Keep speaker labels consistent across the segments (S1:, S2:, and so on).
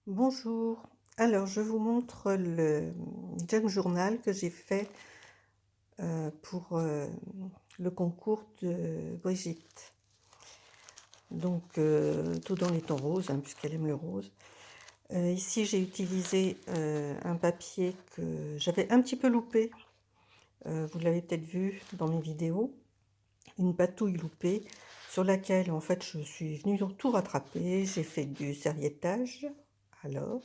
S1: Bonjour. Alors, je vous montre le junk journal que j'ai fait pour le concours de Brigitte. Donc, tout dans les tons roses, hein, puisqu'elle aime le rose. Ici, j'ai utilisé un papier que j'avais un petit peu loupé. Vous l'avez peut-être vu dans mes vidéos. Une patouille loupée sur laquelle, en fait, je suis venue tout rattraper. J'ai fait du serviettage. Alors,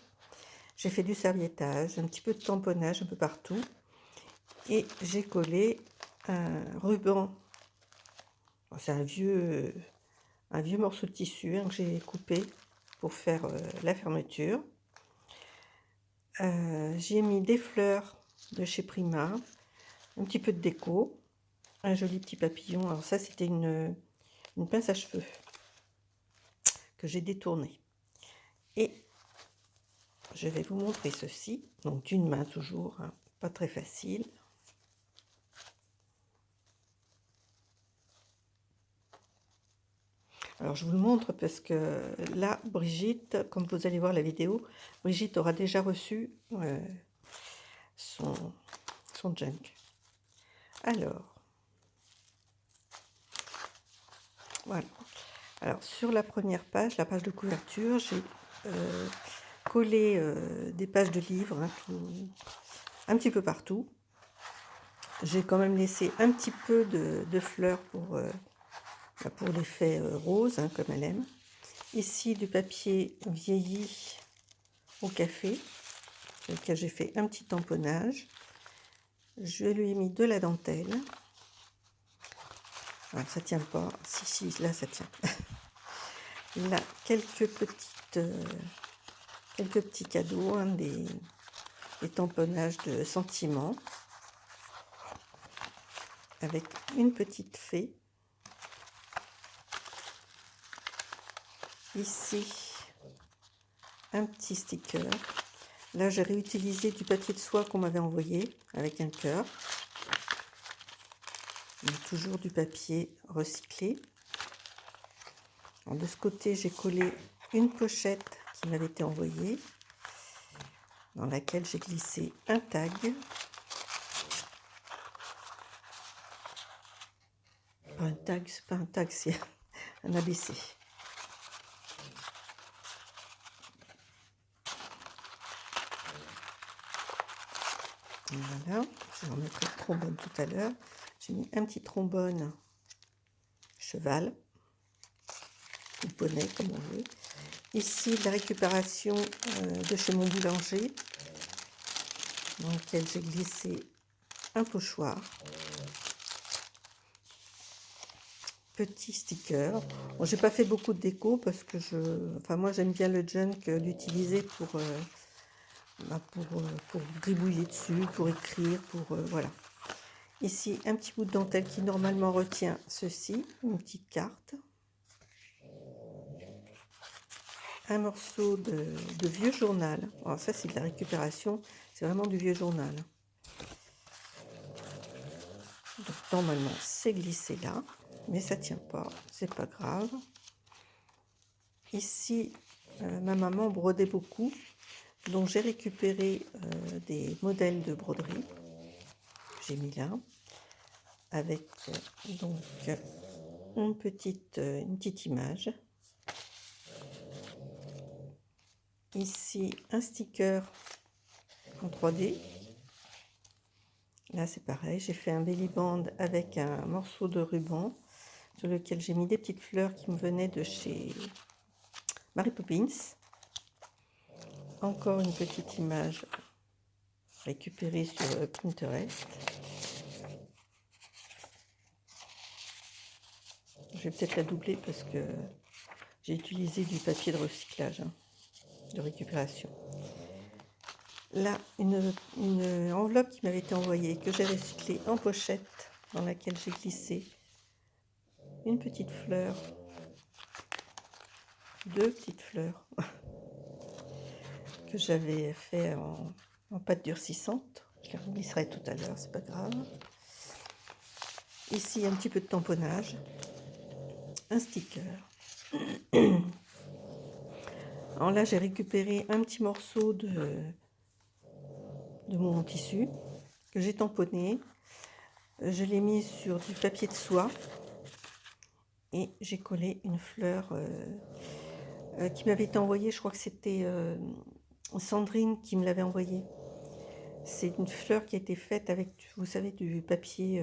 S1: j'ai fait du serviettage, un petit peu de tamponnage un peu partout. Et j'ai collé un ruban. C'est un vieux morceau de tissu, hein, que j'ai coupé pour faire la fermeture. J'ai mis des fleurs de chez Prima, un petit peu de déco, un joli petit papillon. Alors ça, c'était une pince à cheveux que j'ai détournée. Et je vais vous montrer ceci, donc d'une main toujours, hein, pas très facile. Alors je vous le montre parce que là, Brigitte, comme vous allez voir la vidéo, Brigitte aura déjà reçu son junk. Alors, voilà. Alors sur la première page, la page de couverture, j'ai collé des pages de livres, hein, un petit peu partout. J'ai quand même laissé un petit peu de fleurs pour l'effet rose, hein, comme elle aime. Ici, du papier vieilli au café, sur lequel j'ai fait un petit tamponnage. Je lui ai mis de la dentelle. Alors, ça tient pas. Si, là, ça tient. Là, quelques petits cadeaux, hein, des tamponnages de sentiments. Avec une petite fée. Ici, un petit sticker. Là, j'ai réutilisé du papier de soie qu'on m'avait envoyé avec un cœur. Toujours du papier recyclé. Alors, de ce côté, j'ai collé une pochette qui m'avait été envoyée, dans laquelle j'ai glissé un tag. Pas un tag, c'est pas un tag, c'est un ABC. Voilà, je vais remettre le trombone tout à l'heure. J'ai mis un petit trombone cheval, ou poney comme on veut. Ici, la récupération de chez mon boulanger, dans lequel j'ai glissé un pochoir. Petit sticker. Bon, j'ai pas fait beaucoup de déco parce que moi j'aime bien le junk, l'utiliser pour gribouiller dessus, pour écrire, voilà. Ici, un petit bout de dentelle qui normalement retient ceci, une petite carte. Un morceau de vieux journal. Alors ça, c'est de la récupération, c'est vraiment du vieux journal. Donc normalement, c'est glissé là, mais ça tient pas, c'est pas grave. Ici, ma maman brodait beaucoup, donc j'ai récupéré des modèles de broderie. J'ai mis là, avec donc une petite image. Ici, un sticker en 3D. Là, c'est pareil, j'ai fait un belly band avec un morceau de ruban sur lequel j'ai mis des petites fleurs qui me venaient de chez Mary Poppins. Encore une petite image récupérée sur Pinterest. Je vais peut-être la doubler parce que j'ai utilisé du papier de recyclage, hein, de récupération. Là, une enveloppe qui m'avait été envoyée, que j'ai recyclée en pochette, dans laquelle j'ai glissé une petite fleur, deux petites fleurs, que j'avais fait en pâte durcissante. Je les glisserai tout à l'heure, c'est pas grave. Ici, un petit peu de tamponnage, un sticker, Alors là, j'ai récupéré un petit morceau de mon tissu que j'ai tamponné. Je l'ai mis sur du papier de soie et j'ai collé une fleur qui m'avait été envoyée. Je crois que c'était Sandrine qui me l'avait envoyée. C'est une fleur qui a été faite avec, vous savez, du papier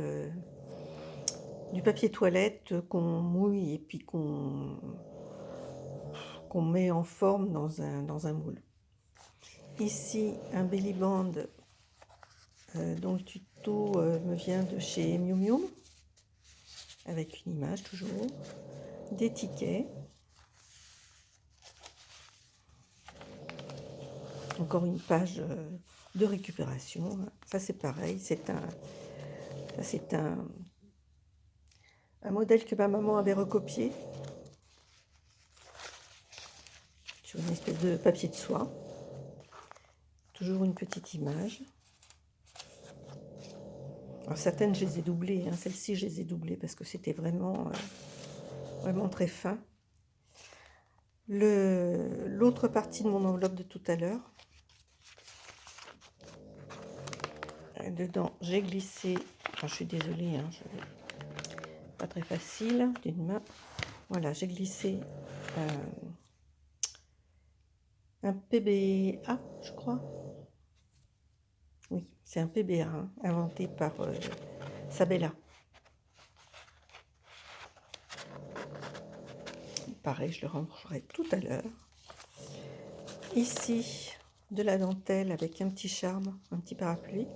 S1: toilette qu'on mouille et puis qu'on met en forme dans un moule. Ici, un belly band dont le tuto me vient de chez Miu Miu, avec une image toujours, des tickets, encore une page de récupération. Ça c'est pareil, c'est un modèle que ma maman avait recopié sur une espèce de papier de soie. Toujours une petite image. Alors certaines je les ai doublées, hein. Celle-ci je les ai doublées parce que c'était vraiment très fin. L'autre partie de mon enveloppe de tout à l'heure, dedans j'ai glissé, enfin, je suis désolée, hein, pas très facile d'une main. Voilà, j'ai glissé un PBA, je crois. Oui, c'est un PBA hein, inventé par Sabella. Pareil, je le rangerai tout à l'heure. Ici, de la dentelle avec un petit charme, un petit parapluie.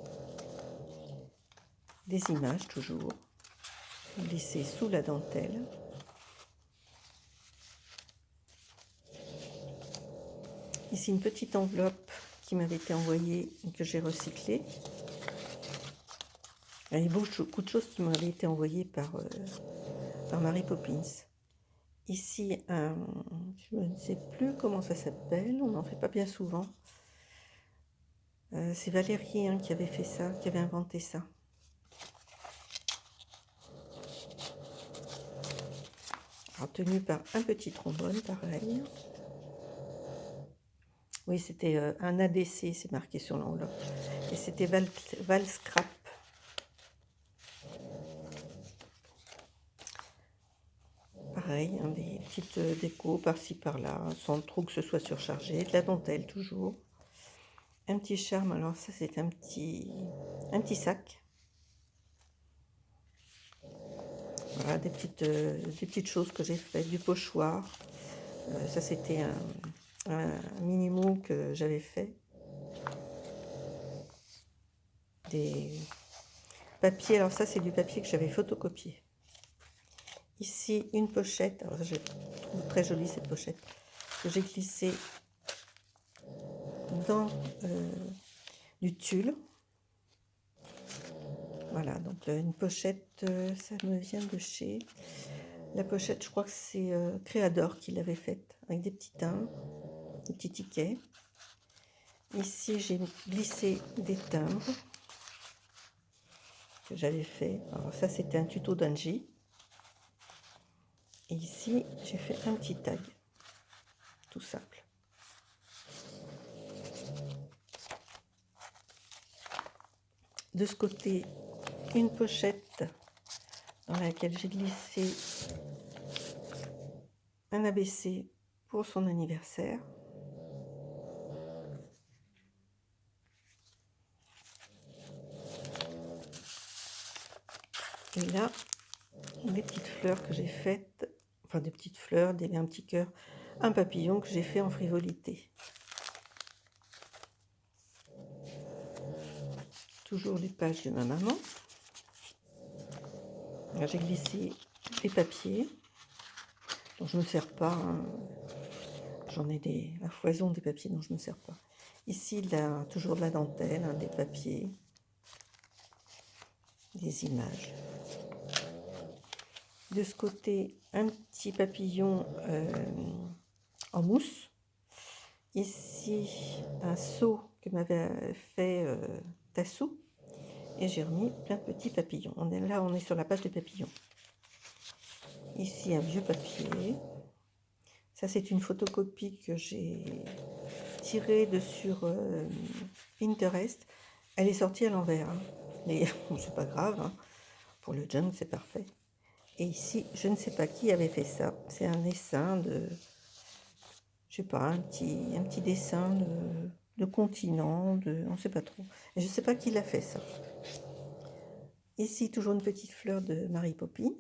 S1: Des images toujours, glissées sous la dentelle. Ici, une petite enveloppe qui m'avait été envoyée et que j'ai recyclée. Il y a beaucoup de choses qui m'avaient été envoyées par Mary Poppins. Ici, je ne sais plus comment ça s'appelle, on n'en fait pas bien souvent. C'est Valérie hein, qui avait fait ça, qui avait inventé ça. Alors, tenu par un petit trombone, pareil. Oui, c'était un ADC, c'est marqué sur l'enveloppe. Et c'était Val Scrap. Pareil, hein, des petites décos par-ci par-là, sans trop que ce soit surchargé. De la dentelle toujours. Un petit charme, alors ça c'est un petit sac. Voilà, des petites choses que j'ai faites, du pochoir. Ça c'était un mini-mot que j'avais fait. Des papiers, alors ça c'est du papier que j'avais photocopié. Ici une pochette, alors je trouve très jolie cette pochette, que j'ai glissée dans du tulle. Voilà, donc une pochette, ça me vient de chez... La pochette, je crois que c'est Créador qui l'avait faite, avec des petits timbres, des petits tickets. Ici, j'ai glissé des timbres que j'avais fait. Alors ça, c'était un tuto d'Angie. Et ici, j'ai fait un petit tag, tout simple. De ce côté, une pochette dans laquelle j'ai glissé un ABC pour son anniversaire. Et là, des petites fleurs que j'ai faites, enfin des petites fleurs, un petit cœur, un papillon que j'ai fait en frivolité. Toujours les pages de ma maman. J'ai glissé les papiers dont je ne me sers pas. Hein. J'en ai à foison des papiers dont je ne me sers pas. Ici, là, toujours de la dentelle, hein, des papiers, des images. De ce côté, un petit papillon en mousse. Ici, un seau que m'avait fait Tassou. Et j'ai remis plein de petits papillons. On est sur la page des papillons. Ici, un vieux papier. Ça, c'est une photocopie que j'ai tirée de sur Pinterest. Elle est sortie à l'envers, hein. Mais c'est pas grave, hein. Pour le junk, c'est parfait. Et ici, je ne sais pas qui avait fait ça. C'est un dessin de, je sais pas, un petit dessin de continent, on ne sait pas trop. Et je ne sais pas qui l'a fait ça. Ici, toujours une petite fleur de Mary Poppins.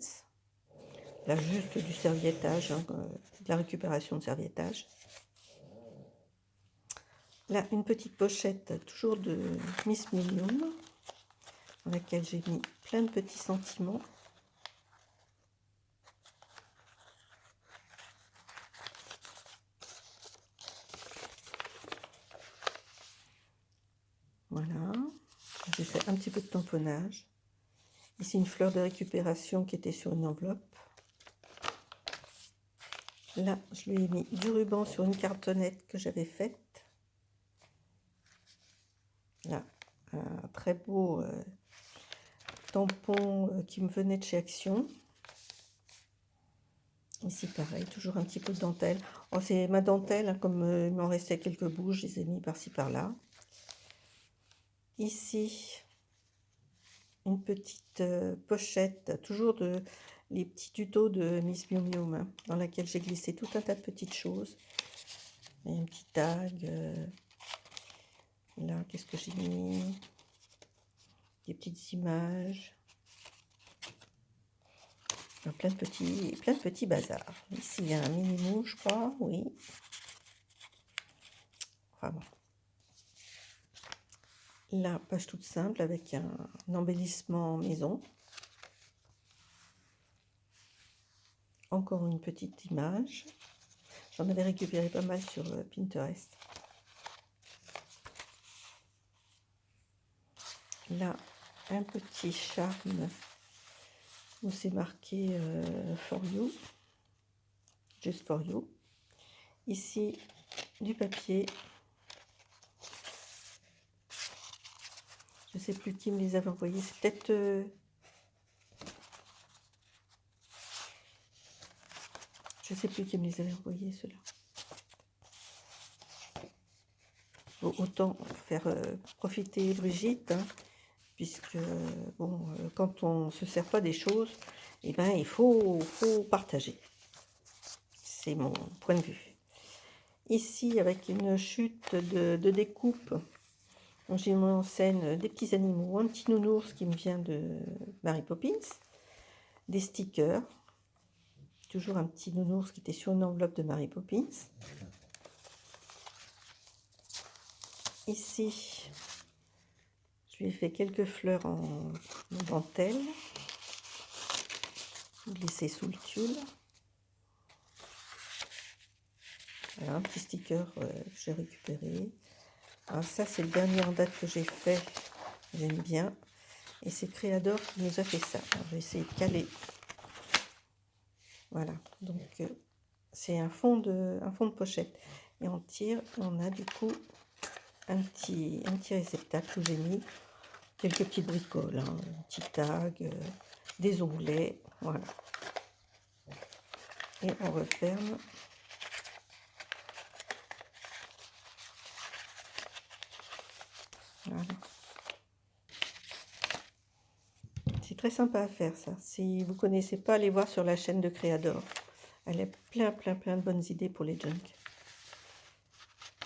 S1: Là, juste du serviettage, hein, de la récupération de serviettage. Là, une petite pochette, toujours de Miss Million, dans laquelle j'ai mis plein de petits sentiments. Voilà, j'ai fait un petit peu de tamponnage. Ici, une fleur de récupération qui était sur une enveloppe. Là, je lui ai mis du ruban sur une cartonnette que j'avais faite. Là, un très beau tampon qui me venait de chez Action. Ici, pareil, toujours un petit peu de dentelle. Oh, c'est ma dentelle, hein, comme il m'en restait quelques bouts, je les ai mis par-ci par-là. Ici, une petite pochette, toujours les petits tutos de Miss Miu Miu, hein, dans laquelle j'ai glissé tout un tas de petites choses. Il y a un petit tag. Là, qu'est-ce que j'ai mis? Des petites images. Alors, plein de petits bazars. Ici, il y a un mini-mou, je crois, oui. Enfin bon. Là, page toute simple avec un embellissement maison. Encore une petite image. J'en avais récupéré pas mal sur Pinterest. Là, un petit charme où c'est marqué for you, just for you. Ici, du papier. Je ne sais plus qui me les avait envoyés. C'est peut-être... je ne sais plus qui me les avait envoyés, ceux-là. Autant faire profiter Brigitte, hein, puisque, bon, quand on ne se sert pas des choses, eh ben, il faut partager. C'est mon point de vue. Ici, avec une chute de découpe, j'ai mis en scène des petits animaux, un petit nounours qui me vient de Mary Poppins, des stickers, toujours un petit nounours qui était sur une enveloppe de Mary Poppins. Ici, je lui ai fait quelques fleurs en dentelle, glissées sous le tulle. Voilà, un petit sticker que j'ai récupéré. Alors ça, c'est le dernier en date que j'ai fait. J'aime bien. Et c'est Créador qui nous a fait ça. Alors, je vais essayer de caler. Voilà. Donc, c'est un fond de pochette. Et on tire. On a du coup un petit réceptacle où j'ai mis quelques petites bricoles. Hein, un petit tag, des onglets. Voilà. Et on referme. Voilà. C'est très sympa à faire ça. Si vous ne connaissez pas, allez voir sur la chaîne de Créador. Elle a plein de bonnes idées pour les junk.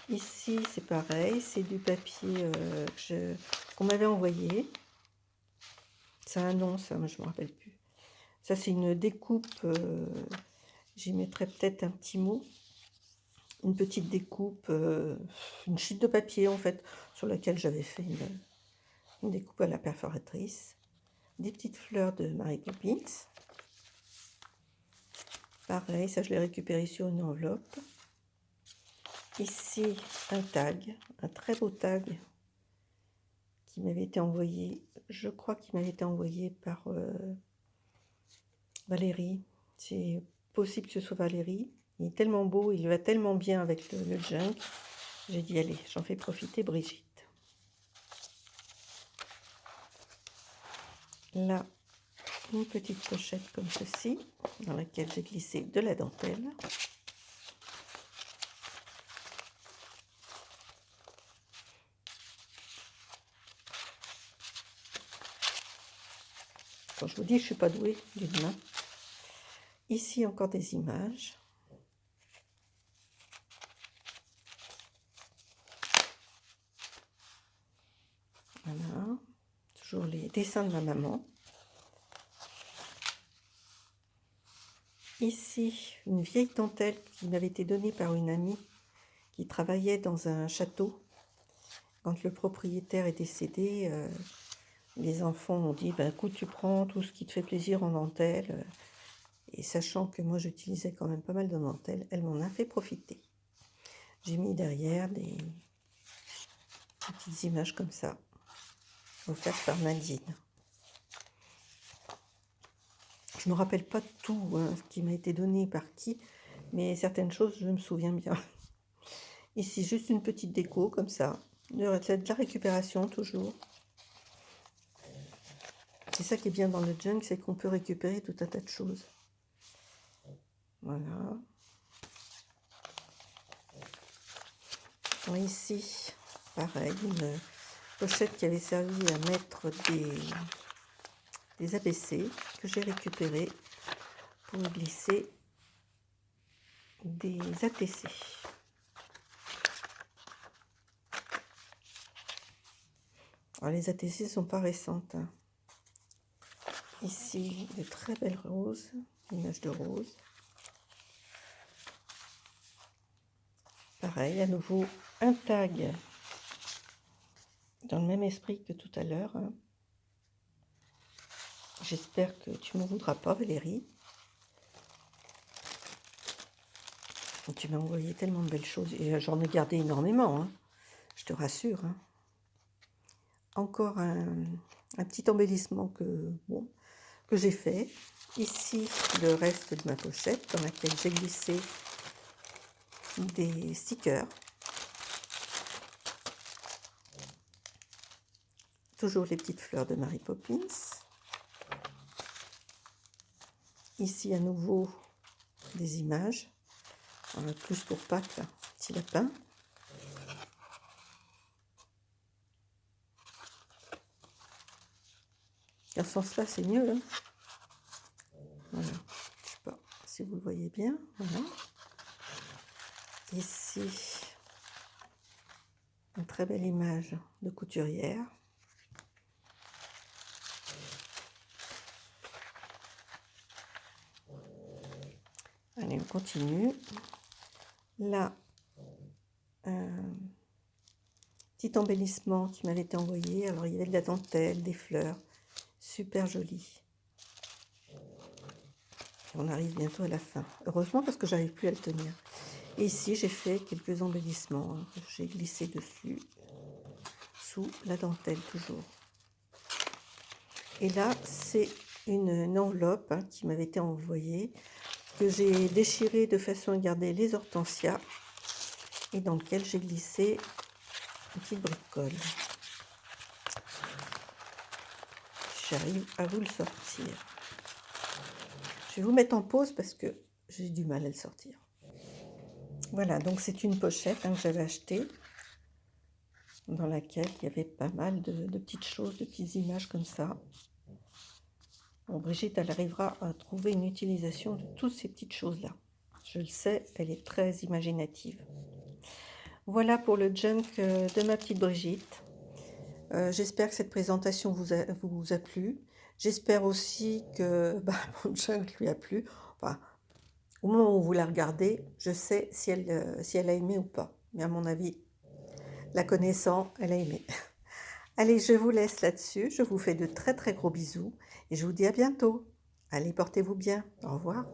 S1: Ici, c'est pareil, c'est du papier qu'on m'avait envoyé. C'est un nom, ça, mais je ne me rappelle plus. Ça, c'est une découpe. J'y mettrai peut-être un petit mot. Une petite découpe, une chute de papier, en fait, sur laquelle j'avais fait une découpe à la perforatrice. Des petites fleurs de Mary Poppins. Pareil, ça je l'ai récupéré sur une enveloppe. Ici, un tag, un très beau tag qui m'avait été envoyé, je crois qu'il m'avait été envoyé par Valérie. C'est possible que ce soit Valérie. Il est tellement beau, il va tellement bien avec le junk. J'ai dit, allez, j'en fais profiter Brigitte. Là, une petite pochette comme ceci, dans laquelle j'ai glissé de la dentelle. Quand je vous dis, je ne suis pas douée d'une main. Ici, encore des images. Voilà. Toujours les dessins de ma maman. Ici, une vieille dentelle qui m'avait été donnée par une amie qui travaillait dans un château. Quand le propriétaire est décédé, les enfants ont dit bah, écoute, tu prends tout ce qui te fait plaisir en dentelle. Et sachant que moi j'utilisais quand même pas mal de dentelle, elle m'en a fait profiter. J'ai mis derrière des petites images comme ça, offertes par Nadine. Je ne me rappelle pas tout ce qui m'a été donné par qui, mais certaines choses je me souviens bien. Ici, juste une petite déco comme ça, de la récupération toujours. C'est ça qui est bien dans le junk, c'est qu'on peut récupérer tout un tas de choses. Voilà. Ici, pareil, une pochette qui avait servi à mettre des ABC que j'ai récupéré pour glisser des ATC. Alors, les ATC ne sont pas récentes. Hein. Ici, de très belles roses, image de rose. Pareil, à nouveau, un tag dans le même esprit que tout à l'heure. Hein. J'espère que tu ne m'en voudras pas, Valérie. Tu m'as envoyé tellement de belles choses et j'en ai gardé énormément, hein, je te rassure. Hein. Encore un petit embellissement que j'ai fait. Ici, le reste de ma pochette dans laquelle j'ai glissé des stickers. Toujours les petites fleurs de Mary Poppins. Ici, à nouveau, des images. Plus pour Pâques, là, petit lapin. Dans ce sens-là, c'est mieux. Hein. Voilà. Je ne sais pas si vous le voyez bien. Voilà. Ici, une très belle image de couturière. Allez, on continue. Là, petit embellissement qui m'avait été envoyé. Alors, il y avait de la dentelle, des fleurs. Super joli. On arrive bientôt à la fin. Heureusement parce que j'arrive plus à le tenir. Et ici, j'ai fait quelques embellissements. Hein, que j'ai glissé dessus, sous la dentelle toujours. Et là, c'est une enveloppe hein, qui m'avait été envoyée, que j'ai déchirée de façon à garder les hortensias et dans lequel j'ai glissé une petite bricole. J'arrive à vous le sortir. Je vais vous mettre en pause parce que j'ai du mal à le sortir. Voilà, donc c'est une pochette hein, que j'avais achetée, dans laquelle il y avait pas mal de petites choses, de petites images comme ça. Bon, Brigitte, elle arrivera à trouver une utilisation de toutes ces petites choses-là. Je le sais, elle est très imaginative. Voilà pour le junk de ma petite Brigitte. J'espère que cette présentation vous a plu. J'espère aussi que mon junk lui a plu. Enfin, au moment où vous la regardez, je sais si elle a aimé ou pas. Mais à mon avis, la connaissant, elle a aimé. Allez, je vous laisse là-dessus. Je vous fais de très très gros bisous et je vous dis à bientôt. Allez, portez-vous bien. Au revoir.